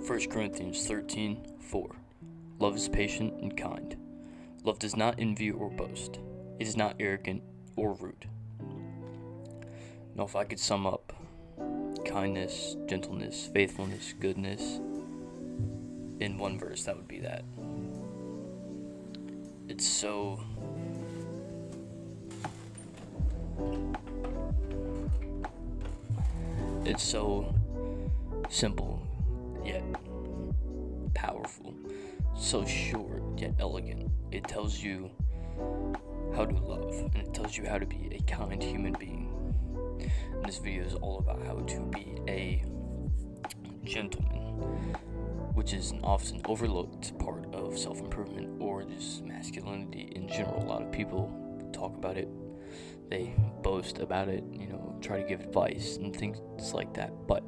1 Corinthians 13:4. Love is patient and kind. Love does not envy or boast. It is not arrogant or rude. Now, if I could sum up kindness, gentleness, faithfulness, goodness in one verse, that would be that. It's so simple yet powerful, so short yet elegant. It tells you how to love, and it tells you how to be a kind human being. And this video is all about how to be a gentleman, which is an often overlooked part of self-improvement or just masculinity in general. A lot of people talk about it, they boast about it, try to give advice and things like that, but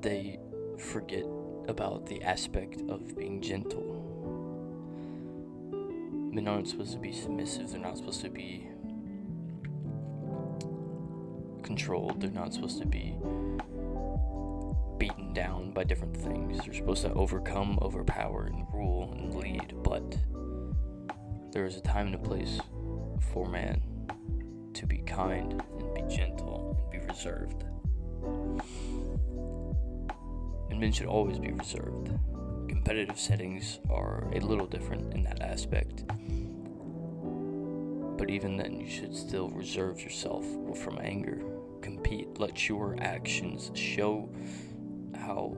they forget about the aspect of being gentle. Men aren't supposed to be submissive, they're not supposed to be controlled, they're not supposed to be beaten down by different things. They're supposed to overcome, overpower, and rule and lead, but there is a time and a place for man to be kind and be gentle and be reserved. And men should always be reserved. Competitive settings are a little different in that aspect, but even then you should still reserve yourself from anger. Compete, let your actions show how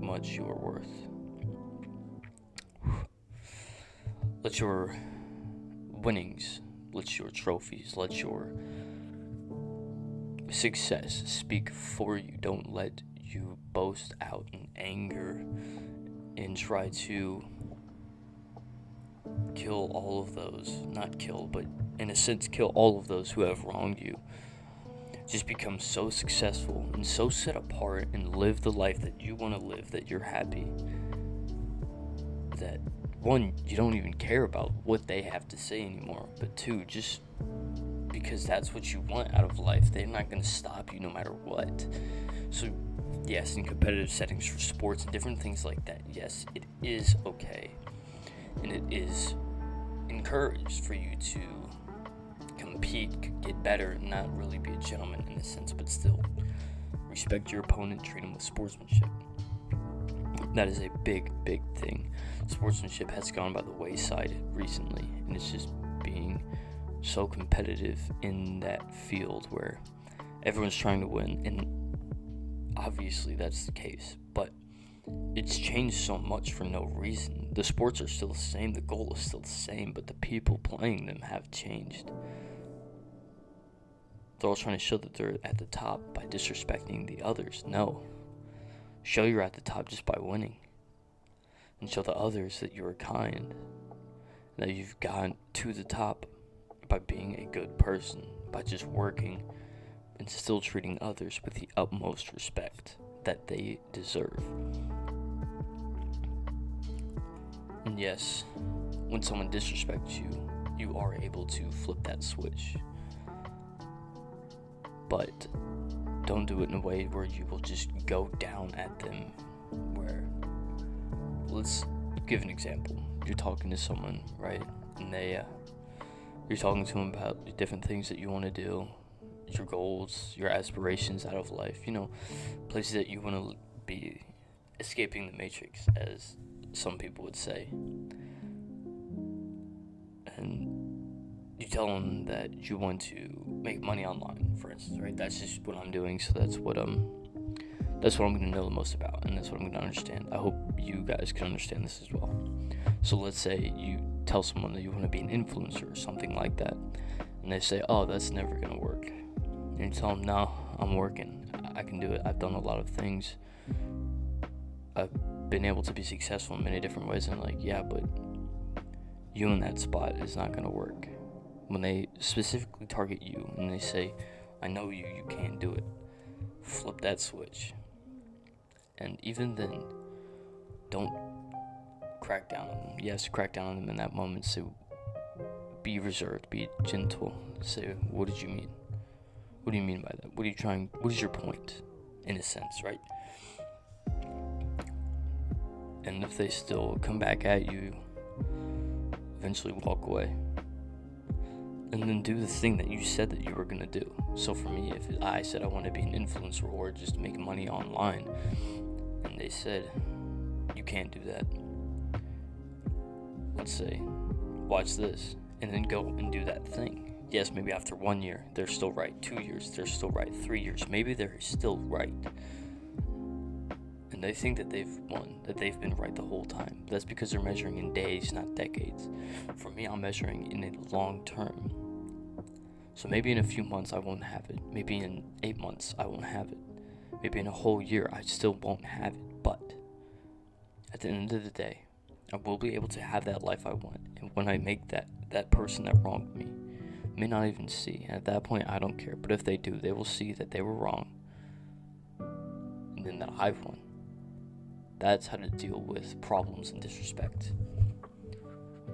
much you are worth. Let your winnings, let your trophies, let your success speak for you. Don't let you boast out in anger and try to kill all of those, not kill, but in a sense kill all of those who have wronged you. Just become so successful and so set apart and live the life that you want to live, that you're happy, that one, you don't even care about what they have to say anymore, but two, just because that's what you want out of life, they're not going to stop you no matter what. So yes, in competitive settings for sports and different things like that, yes, it is okay, and it is encouraged for you to compete, get better, and not really be a gentleman in a sense, but still respect your opponent, treat him with sportsmanship. That is a big thing. Sportsmanship has gone by the wayside recently, and it's just being so competitive in that field where everyone's trying to win, and obviously that's the case, but it's changed so much for no reason. The sports are still the same, the goal is still the same, but the people playing them have changed. They're all trying to show that they're at the top by disrespecting the others. No. Show you're at the top just by winning. And show the others that you're kind. That you've gotten to the top by being a good person. By just working and still treating others with the utmost respect that they deserve. And yes, when someone disrespects you, you are able to flip that switch. But don't do it in a way where you will just go down at them. Where, let's give an example. You're talking to someone, right? And you're talking to them about different things that you want to do, your goals, your aspirations out of life, places that you want to be, escaping the matrix, as some people would say. And you tell them that you want to make money online, for instance, right? That's just what I'm doing, so that's what I'm going to know the most about, and that's what I'm going to understand. I hope you guys can understand this as well. So let's say you tell someone that you want to be an influencer or something like that, and they say, oh, that's never going to work. And you tell them, no, I'm working. I can do it. I've done a lot of things. I've been able to be successful in many different ways. And like, yeah, but you in that spot is not going to work. When they specifically target you and they say, I know you can't do it, flip that switch. And even then, don't crack down on them. Yes, crack down on them in that moment. Say, be reserved, be gentle. Say, what did you mean? What do you mean by that? What is your point? In a sense, right? And if they still come back at you, eventually walk away. And then do the thing that you said that you were going to do. So for me, if I said I want to be an influencer or just make money online, and they said, you can't do that. Let's say, watch this, and then go and do that thing. Yes, maybe after 1 year, they're still right. 2 years, they're still right. 3 years, maybe they're still right. And they think that they've won, that they've been right the whole time. That's because they're measuring in days, not decades. For me, I'm measuring in a long term. So maybe in a few months, I won't have it. Maybe in 8 months, I won't have it. Maybe in a whole year, I still won't have it. But at the end of the day, I will be able to have that life I want. And when I make that person that wronged me may not even see. At that point, I don't care. But if they do, they will see that they were wrong. And then that I've won. That's how to deal with problems and disrespect.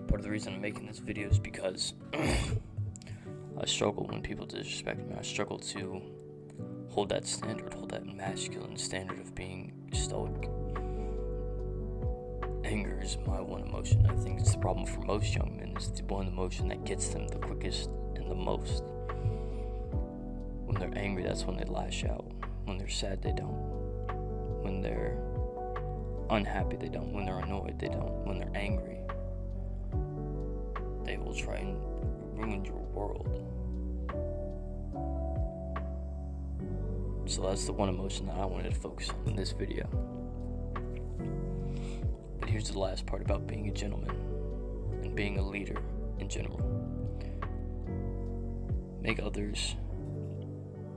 Part of the reason I'm making this video is because I struggle when people disrespect me. I struggle to hold that standard, hold that masculine standard of being stoic. Anger is my one emotion. I think it's the problem for most young men. It's the one emotion that gets them the quickest and the most. When they're angry, that's when they lash out. When they're sad, they don't. When they're unhappy, they don't. When they're annoyed, they don't. When they're angry, they will try and ruin your world. So that's the one emotion that I wanted to focus on in this video. But here's the last part about being a gentleman and being a leader in general. Make others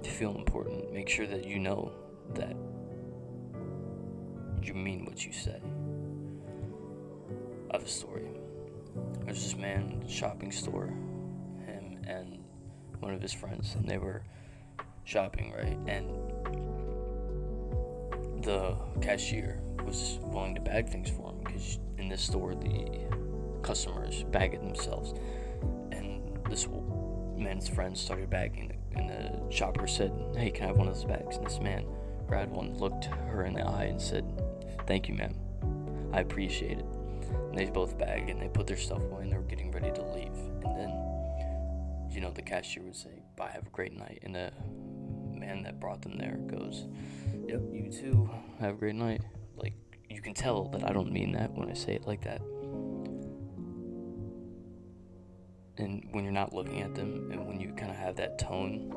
feel important. Make sure that you know that you mean what you say. I have a story. There's this man at a shopping store, him and one of his friends, and they were shopping, right? And the cashier was willing to bag things for him because in this store the customers bag it themselves. And this man's friend started bagging, and the shopper said, "Hey, can I have one of those bags?" And this man grabbed one, looked her in the eye, and said, "Thank you, ma'am. I appreciate it." And they both bagged and they put their stuff away and they were getting ready to leave. And then, the cashier would say, "Bye, have a great night." And the man that brought them there goes, "Yep, you too. Have a great night." Like, you can tell that I don't mean that when I say it like that. And when you're not looking at them and when you kind of have that tone,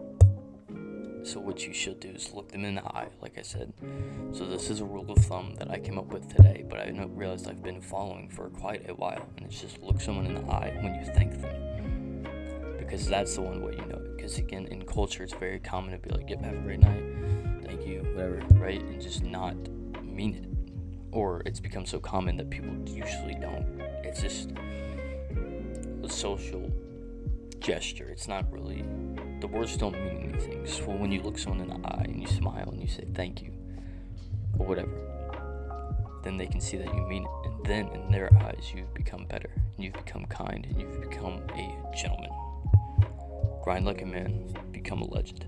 so what you should do is look them in the eye, like I said. So this is a rule of thumb that I came up with today, but I realized I've been following for quite a while, and it's just look someone in the eye when you thank them. Because that's the one way you know it. Because again, in culture, it's very common to be like, "Yep, have a great night, thank you," whatever, right? And just not mean it. Or it's become so common that people usually don't. It's just a social gesture. It's not really, the words don't mean anything. So when you look someone in the eye and you smile and you say thank you, or whatever, then they can see that you mean it. And then in their eyes, you've become better, and you've become kind, and you've become a gentleman. Grind like a man, become a legend.